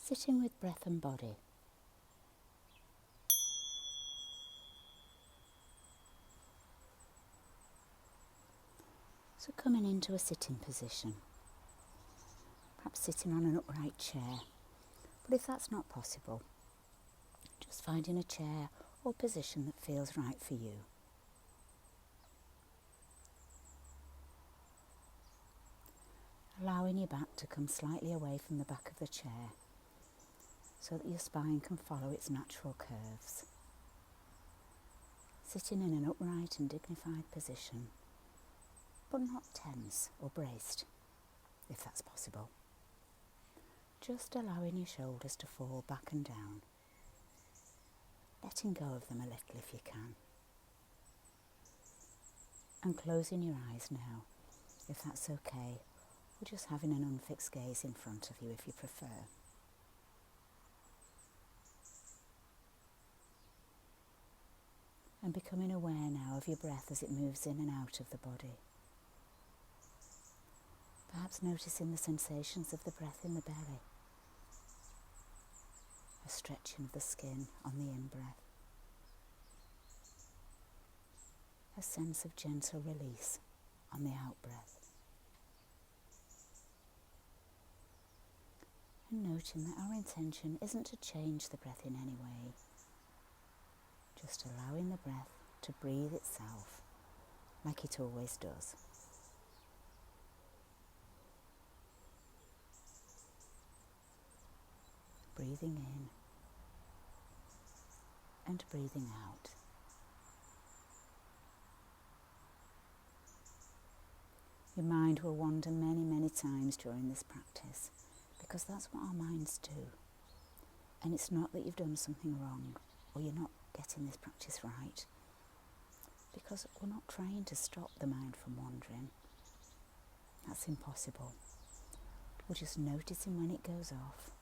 sitting with breath and body. So coming into a sitting position, perhaps sitting on an upright chair, but if that's not possible, just finding a chair or position that feels right for you. Allowing your back to come slightly away from the back of the chair so that your spine can follow its natural curves. Sitting in an upright and dignified position, but not tense or braced, if that's possible. Just allowing your shoulders to fall back and down, letting go of them a little if you can. And closing your eyes now, if that's okay, or just having an unfixed gaze in front of you if you prefer. And becoming aware now of your breath as it moves in and out of the body. Perhaps noticing the sensations of the breath in the belly. A stretching of the skin on the in-breath. A sense of gentle release on the out-breath. And noting that our intention isn't to change the breath in any way. Just allowing the breath to breathe itself like it always does. Breathing in and breathing out. Your mind will wander many, many times during this practice because that's what our minds do. And it's not that you've done something wrong or you're not getting this practice right, because we're not trying to stop the mind from wandering. That's impossible. We're just noticing when it goes off,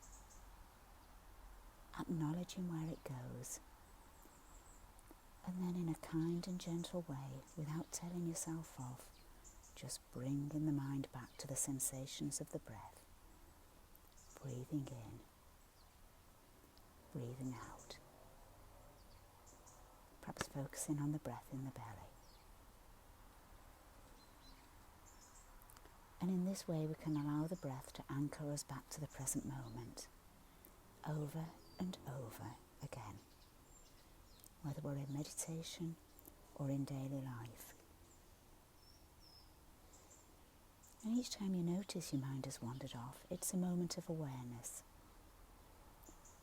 acknowledging where it goes, and then in a kind and gentle way, without telling yourself off, just bringing the mind back to the sensations of the breath. Breathing in, breathing out. Perhaps focusing on the breath in the belly. And in this way we can allow the breath to anchor us back to the present moment, over and over again, whether we're in meditation or in daily life. And each time you notice your mind has wandered off, it's a moment of awareness,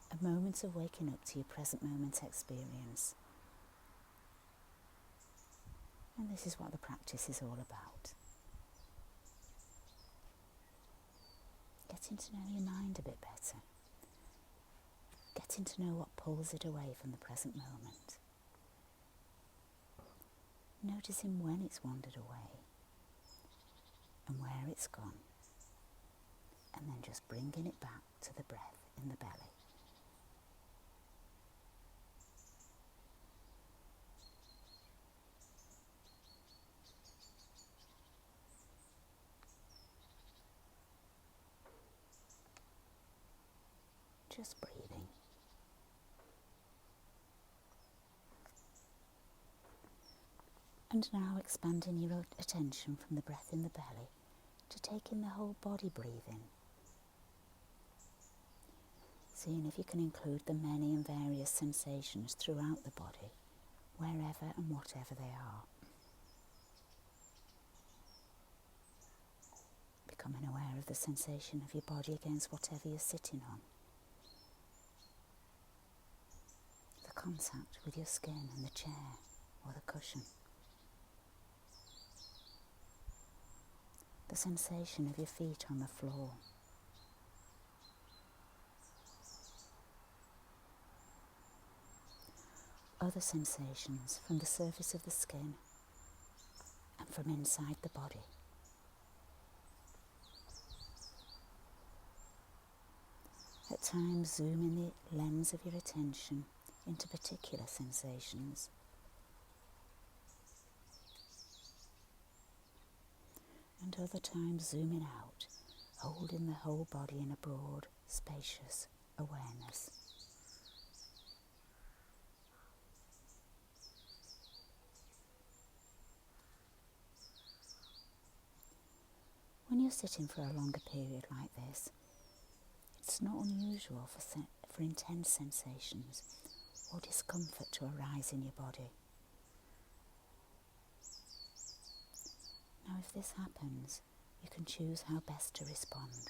a moment of waking up to your present moment experience. And this is what the practice is all about. Getting to know your mind a bit better. Getting to know what pulls it away from the present moment. Noticing when it's wandered away and where it's gone. And then just bringing it back to the breath in the belly. Just breathing. And now expanding your attention from the breath in the belly to taking the whole body breathing. Seeing if you can include the many and various sensations throughout the body, wherever and whatever they are. Becoming aware of the sensation of your body against whatever you're sitting on. The contact with your skin and the chair or the cushion. The sensation of your feet on the floor. Other sensations from the surface of the skin and from inside the body. At times zooming the lens of your attention into particular sensations. And other times zooming out, holding the whole body in a broad, spacious, awareness. When you're sitting for a longer period like this, it's not unusual for intense sensations or discomfort to arise in your body. Now, if this happens, you can choose how best to respond.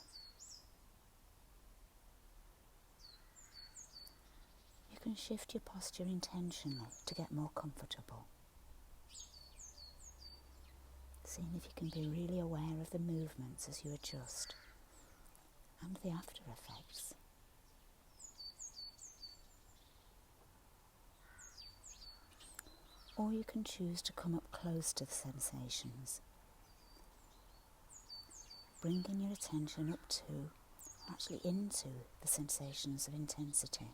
You can shift your posture intentionally to get more comfortable, seeing if you can be really aware of the movements as you adjust and the after effects. Or you can choose to come up close to the sensations, bringing your attention up to, actually into, the sensations of intensity.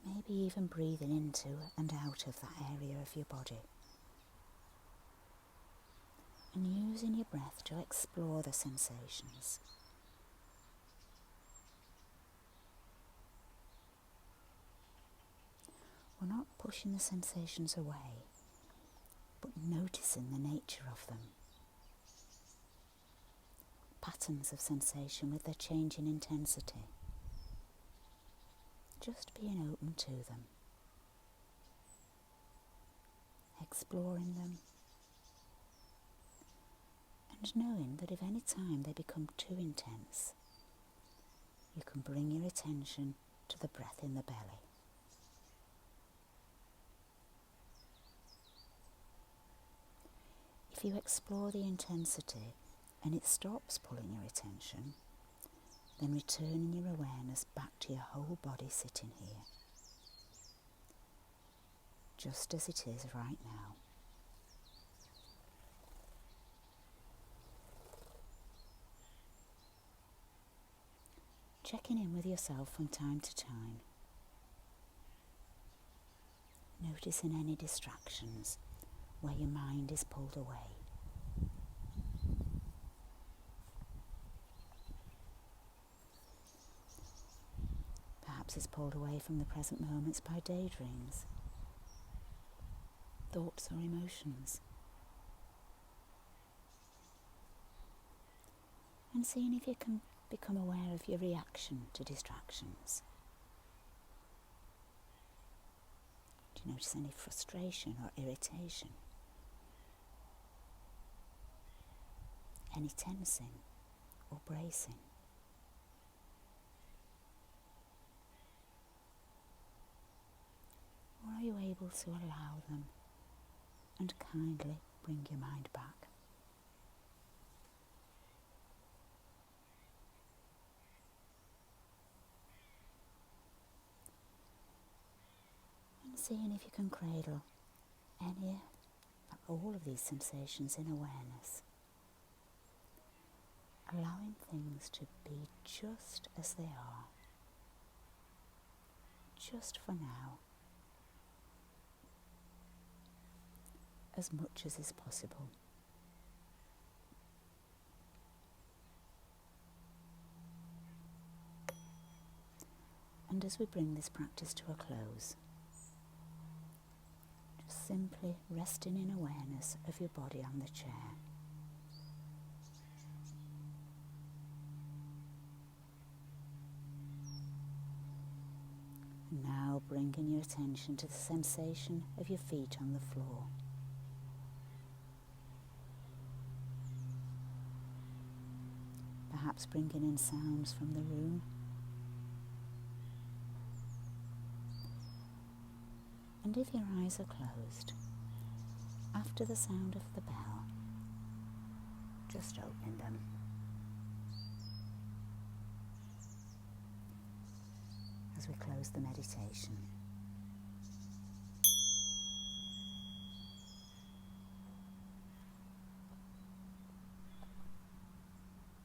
Maybe even breathing into and out of that area of your body. And using your breath to explore the sensations. We're not pushing the sensations away, but noticing the nature of them. Patterns of sensation with their change in intensity. Just being open to them. Exploring them. And knowing that if any time they become too intense, you can bring your attention to the breath in the belly. If you explore the intensity and it stops pulling your attention, then returning your awareness back to your whole body sitting here, just as it is right now. Checking in with yourself from time to time, noticing any distractions where your mind is pulled away. Perhaps it's pulled away from the present moments by daydreams, thoughts or emotions. And seeing if you can become aware of your reaction to distractions. Do you notice any frustration or irritation? Any tensing or bracing? Or are you able to allow them and kindly bring your mind back? And seeing if you can cradle any or all of these sensations in awareness. Allowing things to be just as they are, just for now, as much as is possible. And as we bring this practice to a close, just simply resting in awareness of your body on the chair. Now bringing your attention to the sensation of your feet on the floor. Perhaps bringing in sounds from the room. And if your eyes are closed, after the sound of the bell, just opening them. As we close the meditation.